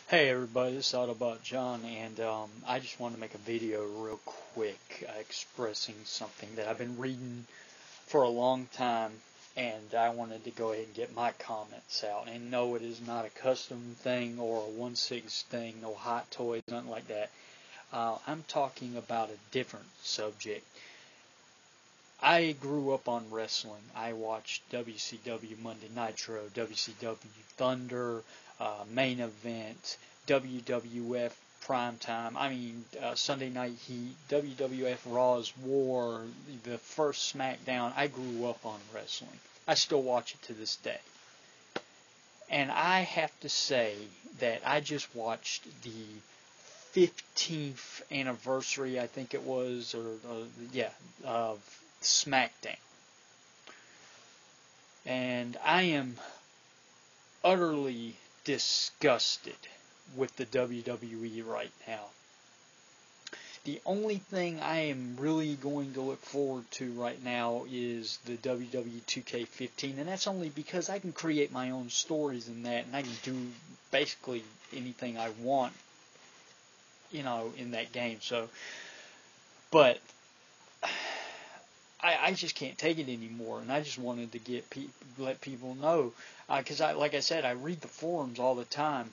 Hey everybody, this is autobotjohn, and I just wanted to make a video real quick expressing something that I've been reading for a long time, and I wanted to go ahead and get my comments out. And no, it is not a custom thing or a 1/6 thing, no hot toys, nothing like that. I'm talking about a different subject. I grew up on wrestling. I watched WCW Monday Nitro, WCW Thunder, Main Event, WWF Primetime, Sunday Night Heat, WWF Raw's War, the first SmackDown. I grew up on wrestling. I still watch it to this day. And I have to say that I just watched the 15th anniversary, I think it was, of SmackDown. And I am utterly disgusted with the WWE right now. The only thing I am really going to look forward to right now is the WWE 2K15, and that's only because I can create my own stories in that, and I can do basically anything I want, in that game. So, but I just can't take it anymore, and I just wanted to let people know, because like I said, I read the forums all the time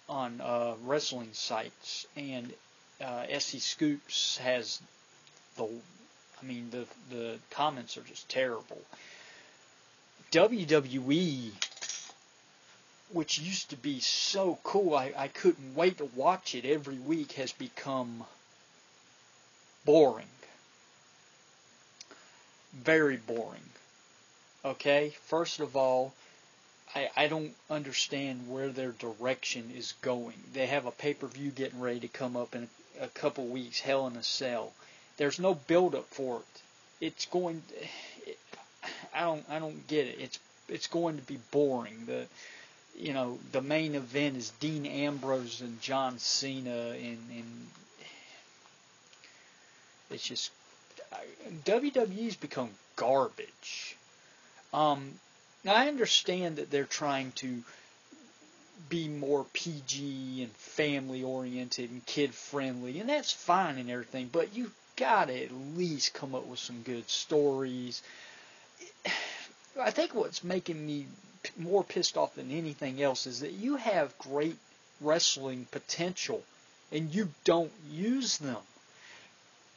on wrestling sites, and SC Scoops has the comments are just terrible. WWE, which used to be so cool, I couldn't wait to watch it every week, has become boring. Very boring. Okay? First of all, I don't understand where their direction is going. They have a pay-per-view getting ready to come up in a couple weeks, Hell in a Cell. There's no build-up for it. It's going. I don't get it. It's going to be boring. The main event is Dean Ambrose and John Cena, and it's just WWE's become garbage. Now, I understand that they're trying to be more PG and family-oriented and kid-friendly, and that's fine and everything, but you gotta at least come up with some good stories. I think what's making me more pissed off than anything else is that you have great wrestling potential, and you don't use them.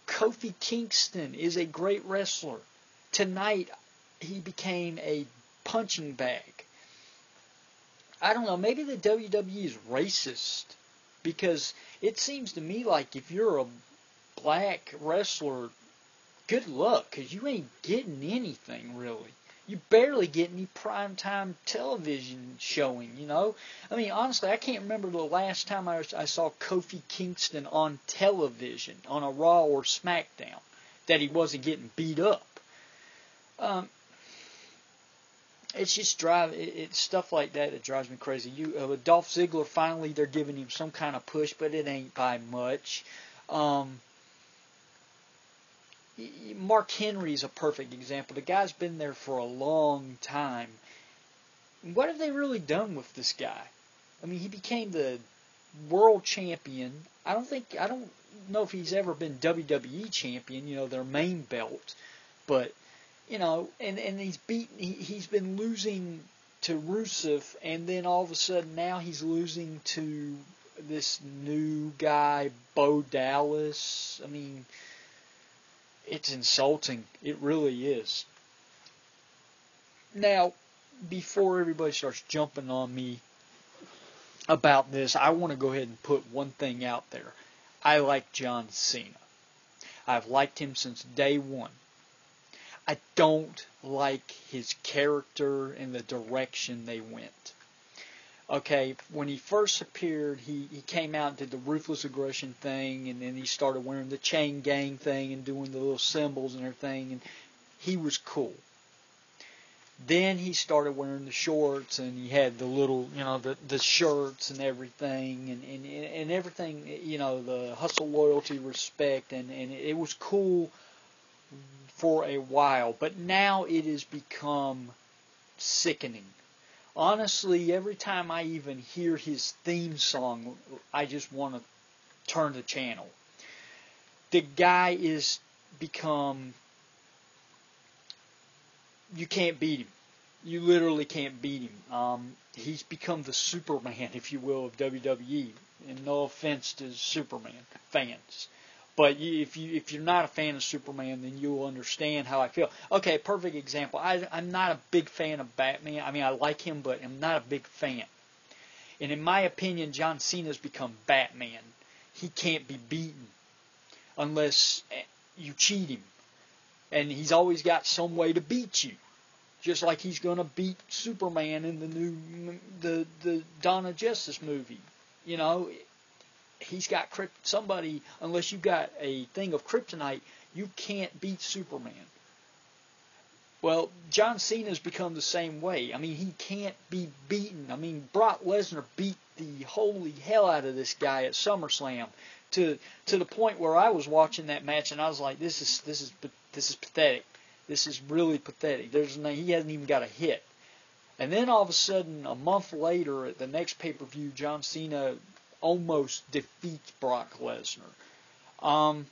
Kofi Kingston is a great wrestler. Tonight, he became a punching bag. I don't know, maybe the WWE is racist, because it seems to me like if you're a black wrestler, good luck, because you ain't getting anything, really. You barely get any primetime television showing, honestly, I can't remember the last time I saw Kofi Kingston on television, on a Raw or SmackDown, that he wasn't getting beat up. It's just it's stuff like that drives me crazy. With Dolph Ziggler, finally they're giving him some kind of push, but it ain't by much. Mark Henry's a perfect example. The guy's been there for a long time. What have they really done with this guy? He became the world champion. I don't know if he's ever been WWE champion, their main belt, but and he's been losing to Rusev, and then all of a sudden now he's losing to this new guy, Bo Dallas. It's insulting. It really is. Now, before everybody starts jumping on me about this, I want to go ahead and put one thing out there. I like John Cena. I've liked him since day one. I don't like his character and the direction they went. Okay, when he first appeared, he came out and did the ruthless aggression thing, and then he started wearing the chain gang thing and doing the little symbols and everything, and he was cool. Then he started wearing the shorts, and he had the little, the shirts and everything, and everything, the hustle, loyalty, respect, and it was cool for a while, but now it has become sickening. Honestly, every time I even hear his theme song, I just want to turn the channel. The guy is become, you can't beat him. You literally can't beat him. He's become the Superman, if you will, of WWE. And no offense to Superman fans, but if you're not a fan of Superman, then you'll understand how I feel. Okay, perfect example. I'm not a big fan of Batman. I mean, I like him, but I'm not a big fan. And in my opinion, John Cena's become Batman. He can't be beaten unless you cheat him, and he's always got some way to beat you. Just like he's going to beat Superman in the Dawn of Justice movie. You know, he's got somebody, unless you've got a thing of kryptonite, you can't beat Superman. Well, John Cena's become the same way. I mean, he can't be beaten. I mean, Brock Lesnar beat the holy hell out of this guy at SummerSlam to the point where I was watching that match and I was like, this is pathetic. This is really pathetic. He hasn't even got a hit. And then all of a sudden, a month later, at the next pay-per-view, John Cena almost defeats Brock Lesnar. I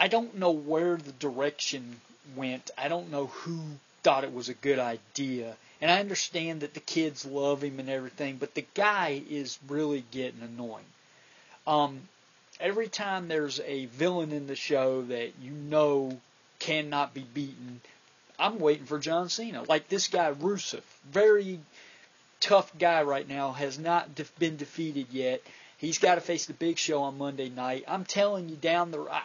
don't know where the direction went. I don't know who thought it was a good idea. And I understand that the kids love him and everything, but the guy is really getting annoying. Every time there's a villain in the show that you know cannot be beaten, I'm waiting for John Cena. Like this guy, Rusev, very tough guy right now, has not been defeated yet. He's got to face the Big Show on Monday night. I'm telling you,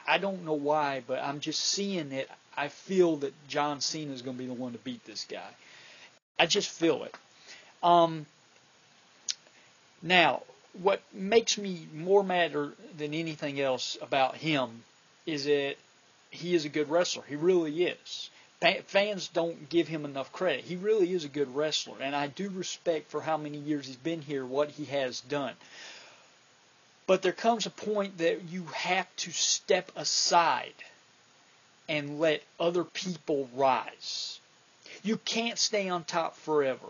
I don't know why, but I'm just seeing it. I feel that John Cena is going to be the one to beat this guy. I just feel it. Now, what makes me more mad than anything else about him is that he is a good wrestler. He really is. Fans don't give him enough credit. He really is a good wrestler, and I do respect for how many years he's been here, what he has done. But there comes a point that you have to step aside and let other people rise. You can't stay on top forever.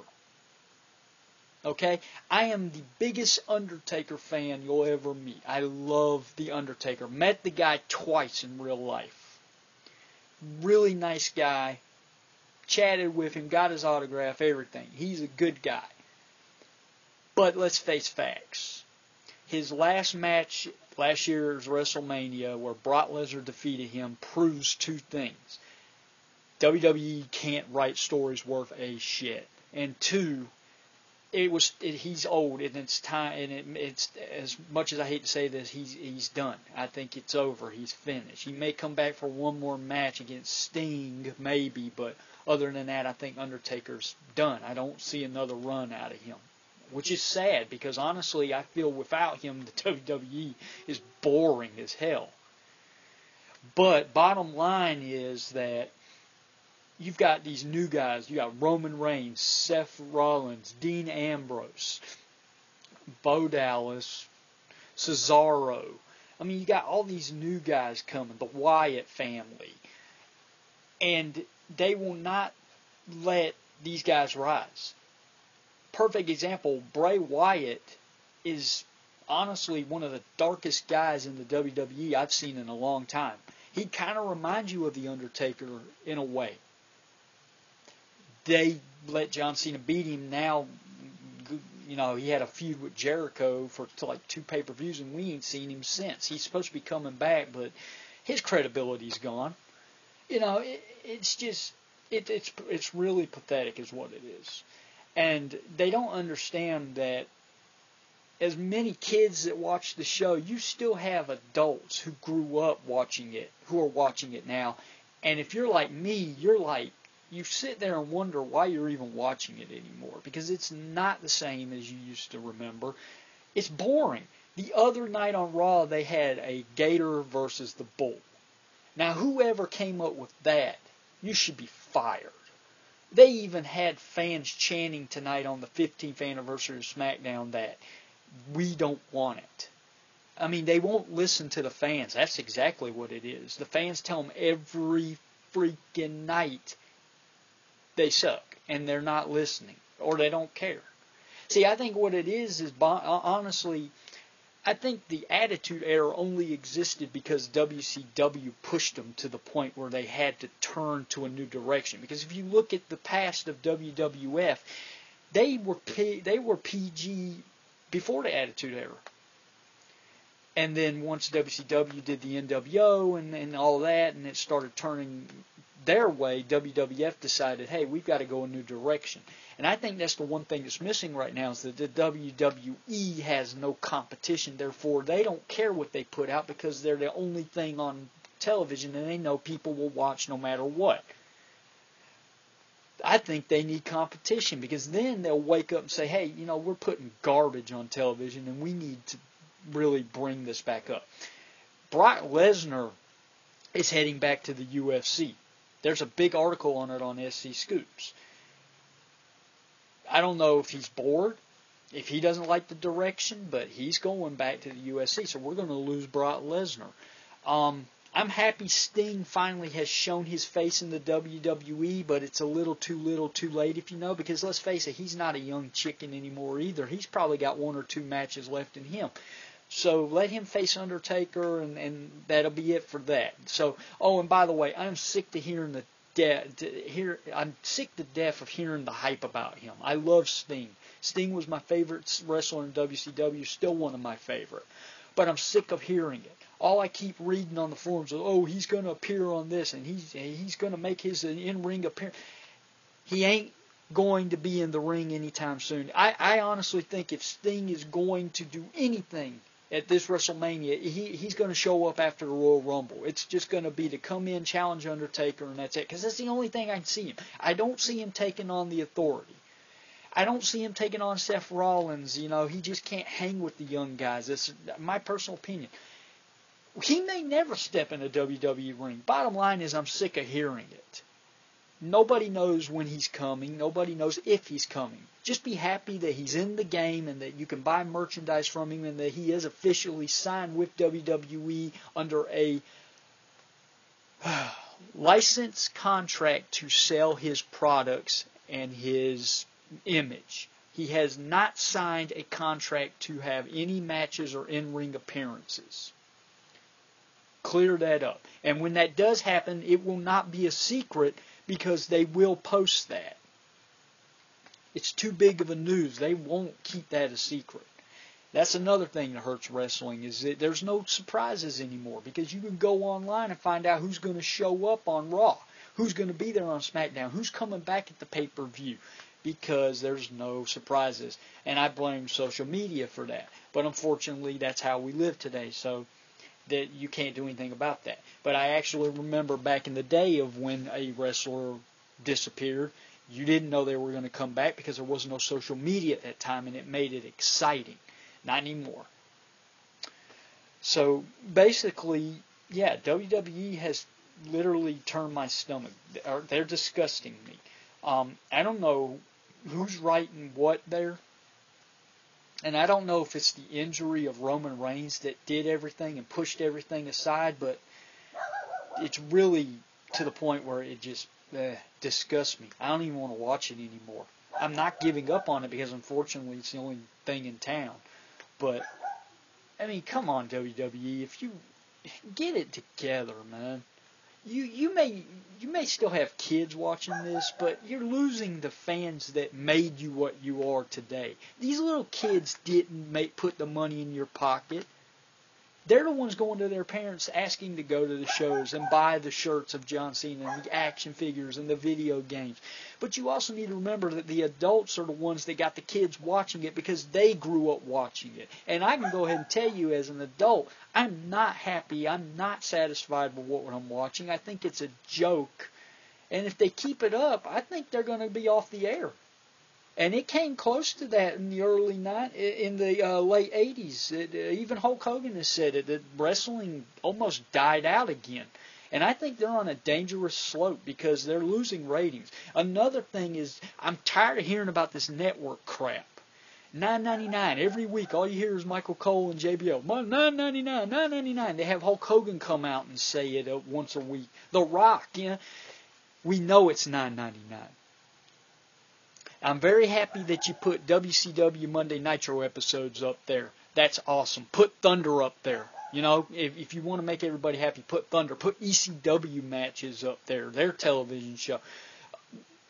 Okay? I am the biggest Undertaker fan you'll ever meet. I love the Undertaker. Met the guy twice in real life. Really nice guy. Chatted with him, got his autograph, everything. He's a good guy. But let's face facts. His last match last year's WrestleMania, where Brock Lesnar defeated him, proves two things. WWE can't write stories worth a shit. And two, he's old, and it's time, and it's as much as I hate to say this, he's done. I think it's over. He's finished. He may come back for one more match against Sting, maybe, but other than that, I think Undertaker's done. I don't see another run out of him, which is sad because honestly, I feel without him, the WWE is boring as hell. But bottom line is that you've got these new guys. You got Roman Reigns, Seth Rollins, Dean Ambrose, Bo Dallas, Cesaro. I mean, you got all these new guys coming, the Wyatt family. And they will not let these guys rise. Perfect example, Bray Wyatt is honestly one of the darkest guys in the WWE I've seen in a long time. He kind of reminds you of The Undertaker in a way. They let John Cena beat him. Now, you know, he had a feud with Jericho for like 2 pay-per-views, and we ain't seen him since. He's supposed to be coming back, but his credibility's gone. You know, it's really pathetic is what it is. And they don't understand that as many kids that watch the show, you still have adults who grew up watching it, who are watching it now. And if you're like me, you sit there and wonder why you're even watching it anymore, because it's not the same as you used to remember. It's boring. The other night on Raw, they had a gator versus the bull. Now, whoever came up with that, you should be fired. They even had fans chanting tonight on the 15th anniversary of SmackDown that we don't want it. I mean, they won't listen to the fans. That's exactly what it is. The fans tell them every freaking night they suck, and they're not listening. or they don't care. See, I think what it is honestly, I think the Attitude Era only existed because WCW pushed them to the point where they had to turn to a new direction. Because if you look at the past of WWF, they were PG before the Attitude Era. And then once WCW did the NWO and all that, and it started turning their way, WWF decided, hey, we've got to go a new direction. And I think that's the one thing that's missing right now is that the WWE has no competition. Therefore, they don't care what they put out because they're the only thing on television, and they know people will watch no matter what. I think they need competition because then they'll wake up and say, hey, we're putting garbage on television, and we need to really bring this back up. Brock Lesnar is heading back to the UFC. There's a big article on it on SC Scoops. I don't know if he's bored, if he doesn't like the direction, but he's going back to the UFC, so we're going to lose Brock Lesnar. I'm happy Sting finally has shown his face in the WWE, but it's a little too late, if you know, because let's face it, he's not a young chicken anymore either. He's probably got 1 or 2 matches left in him. So let him face Undertaker, and that'll be it for that. So, and by the way, I'm sick to hearing I'm sick to death of hearing the hype about him. I love Sting. Sting was my favorite wrestler in WCW, still one of my favorite. But I'm sick of hearing it. All I keep reading on the forums is, he's going to appear on this, and he's going to make his in-ring appearance. He ain't going to be in the ring anytime soon. I honestly think if Sting is going to do anything at this WrestleMania, he's going to show up after the Royal Rumble. It's just going to be to come in, challenge Undertaker, and that's it. Because that's the only thing I can see him. I don't see him taking on the Authority. I don't see him taking on Seth Rollins. He just can't hang with the young guys. That's my personal opinion. He may never step in a WWE ring. Bottom line is I'm sick of hearing it. Nobody knows when he's coming. Nobody knows if he's coming. Just be happy that he's in the game and that you can buy merchandise from him and that he is officially signed with WWE under a license contract to sell his products and his image. He has not signed a contract to have any matches or in-ring appearances. Clear that up. And when that does happen, it will not be a secret because they will post that. It's too big of a news. They won't keep that a secret. That's another thing that hurts wrestling is that there's no surprises anymore because you can go online and find out who's going to show up on Raw, who's going to be there on SmackDown, who's coming back at the pay-per-view because there's no surprises. And I blame social media for that. But unfortunately, that's how we live today. So that you can't do anything about that. But I actually remember back in the day of when a wrestler disappeared, you didn't know they were going to come back because there was no social media at that time, and it made it exciting. Not anymore. So basically, yeah, WWE has literally turned my stomach. They're disgusting me. I don't know who's writing what there. And I don't know if it's the injury of Roman Reigns that did everything and pushed everything aside, but it's really to the point where it just disgusts me. I don't even want to watch it anymore. I'm not giving up on it because, unfortunately, it's the only thing in town. But, I mean, come on, WWE. If you get it together, man. You may still have kids watching this, but you're losing the fans that made you what you are today. These little kids didn't put the money in your pocket. They're the ones going to their parents asking to go to the shows and buy the shirts of John Cena and the action figures and the video games. But you also need to remember that the adults are the ones that got the kids watching it because they grew up watching it. And I can go ahead and tell you as an adult, I'm not happy. I'm not satisfied with what I'm watching. I think it's a joke. And if they keep it up, I think they're going to be off the air. And it came close to that in the late 80s. Even Hulk Hogan has said it, that wrestling almost died out again. And I think they're on a dangerous slope because they're losing ratings. Another thing is, I'm tired of hearing about this network crap. $9.99 every week. All you hear is Michael Cole and JBL. $9.99, $9.99. They have Hulk Hogan come out and say it once a week. The Rock, we know it's $9.99. I'm very happy that you put WCW Monday Nitro episodes up there. That's awesome. Put Thunder up there. You know, if you want to make everybody happy, put Thunder. Put ECW matches up there, their television show.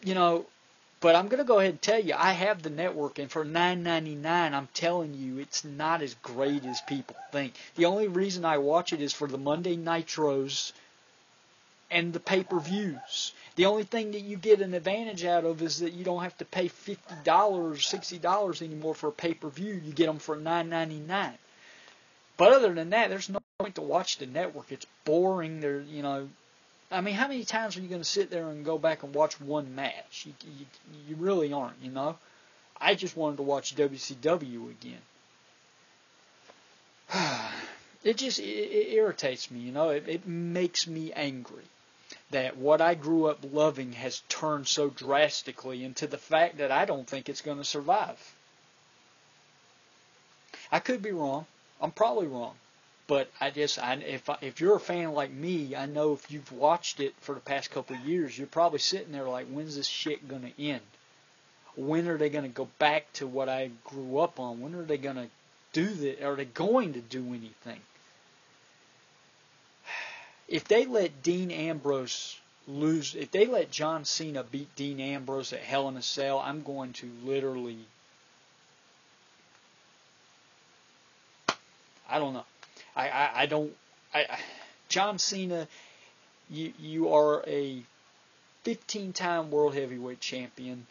You know, but I'm going to go ahead and tell you, I have the network, and for $9.99, I'm telling you, it's not as great as people think. The only reason I watch it is for the Monday Nitros and the pay-per-views. The only thing that you get an advantage out of is that you don't have to pay $50 or $60 anymore for a pay-per-view. You get them for $9.99. But other than that, there's no point to watch the network. It's boring. You know, I mean, how many times are you going to sit there and go back and watch one match? You really aren't, you know. I just wanted to watch WCW again. It irritates me, you know. It makes me angry that what I grew up loving has turned so drastically into the fact that I don't think it's going to survive. I could be wrong. I'm probably wrong. But if you're a fan like me, I know if you've watched it for the past couple of years, you're probably sitting there like, when's this shit going to end? When are they going to go back to what I grew up on? When are they going to do that? Are they going to do anything? If they let Dean Ambrose lose, if they let John Cena beat Dean Ambrose at Hell in a Cell, I'm going to literally, I don't know. John Cena, you are a 15-time World Heavyweight Champion.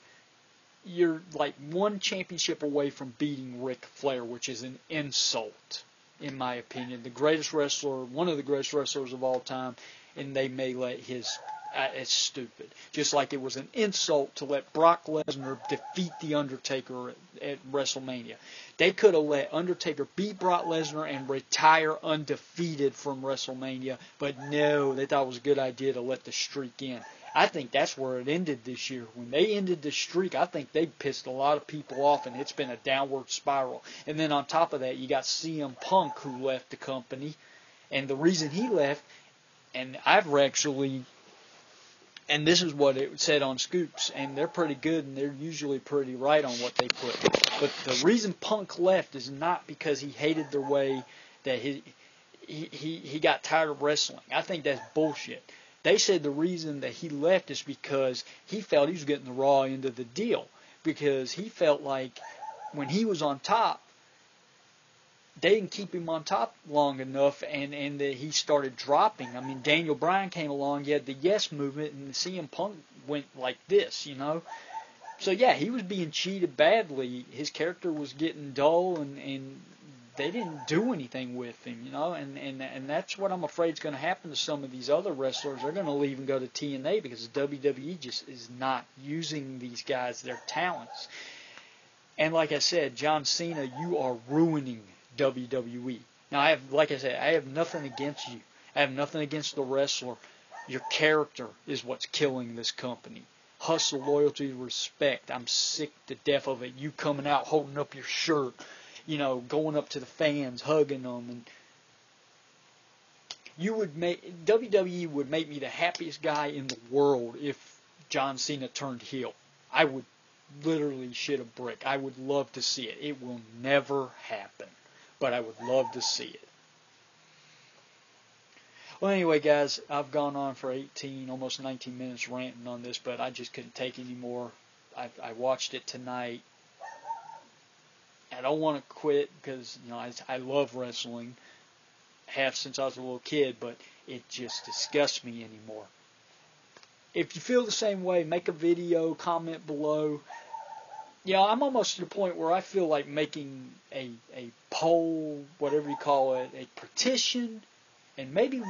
You're like one championship away from beating Ric Flair, which is an insult, in my opinion. The greatest wrestler, one of the greatest wrestlers of all time, and they may let his... it's stupid. Just like it was an insult to let Brock Lesnar defeat The Undertaker at WrestleMania. They could have let Undertaker beat Brock Lesnar and retire undefeated from WrestleMania, but no, they thought it was a good idea to let the streak in. I think that's where it ended this year. When they ended the streak, I think they pissed a lot of people off, and it's been a downward spiral. And then on top of that, you got CM Punk, who left the company, and the reason he left, and I've actually... And this is what it said on Scoops, and they're pretty good, and they're usually pretty right on what they put. But the reason Punk left is not because he hated their way, that he got tired of wrestling. I think that's bullshit. They said the reason that he left is because he felt he was getting the raw end of the deal. Because he felt like when he was on top, they didn't keep him on top long enough, and he started dropping. I mean, Daniel Bryan came along, you had the Yes movement, and CM Punk went like this, you know. So, yeah, he was being cheated badly. His character was getting dull, and they didn't do anything with him, you know. And that's what I'm afraid is going to happen to some of these other wrestlers. They're going to leave and go to TNA because WWE just is not using these guys, their talents. And like I said, John Cena, you are ruining WWE. Now, I have nothing against you. I have nothing against the wrestler. Your character is what's killing this company. Hustle, loyalty, respect. I'm sick to death of it. You coming out, holding up your shirt, you know, going up to the fans, hugging them, and WWE would make me the happiest guy in the world if John Cena turned heel. I would literally shit a brick. I would love to see it. It will never happen. But I would love to see it. Well, anyway, guys, I've gone on for 18, almost 19 minutes ranting on this, but I just couldn't take any more. I watched it tonight. I don't want to quit because, you know, I love wrestling. Have since I was a little kid, but it just disgusts me anymore. If you feel the same way, make a video, comment below. You know, I'm almost to the point where I feel like making a poll, whatever you call it, a petition, and maybe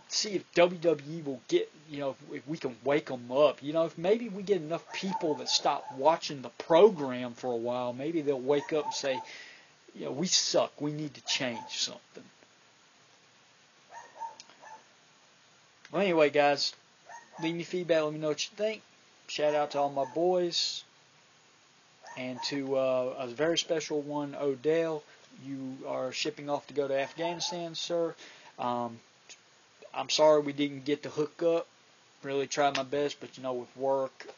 see if WWE will get, you know, if we can wake them up. You know, if maybe we get enough people that stop watching the program for a while, maybe they'll wake up and say, you know, we suck. We need to change something. Well, anyway, guys, leave me feedback. Let me know what you think. Shout out to all my boys. And to a very special one, Odell, you are shipping off to go to Afghanistan, sir. I'm sorry we didn't get to hook up. Really tried my best, but, you know, with work,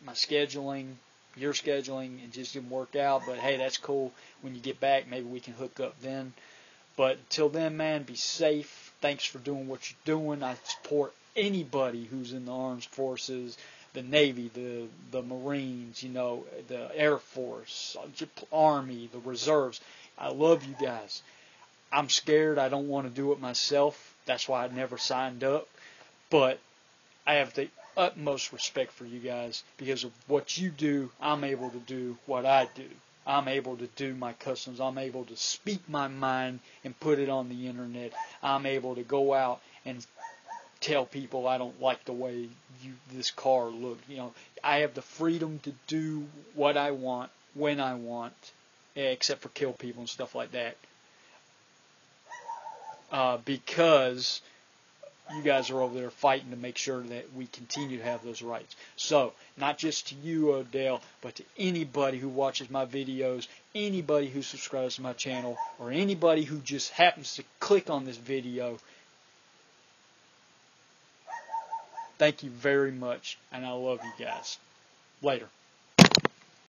my scheduling, your scheduling, it just didn't work out. But hey, that's cool. When you get back, maybe we can hook up then. But until then, man, be safe. Thanks for doing what you're doing. I support anybody who's in the armed forces, the Navy, the Marines, you know, the Air Force, Army, the Reserves. I love you guys. I'm scared. I don't want to do it myself. That's why I never signed up. But I have the utmost respect for you guys because of what you do. I'm able to do what I do. I'm able to do my customs. I'm able to speak my mind and put it on the internet. I'm able to go out and tell people I don't like the way this car looks. You know, I have the freedom to do what I want when I want, except for kill people and stuff like that. Because you guys are over there fighting to make sure that we continue to have those rights. So, not just to you, Odell, but to anybody who watches my videos, anybody who subscribes to my channel, or anybody who just happens to click on this video. Thank you very much, and I love you guys. Later.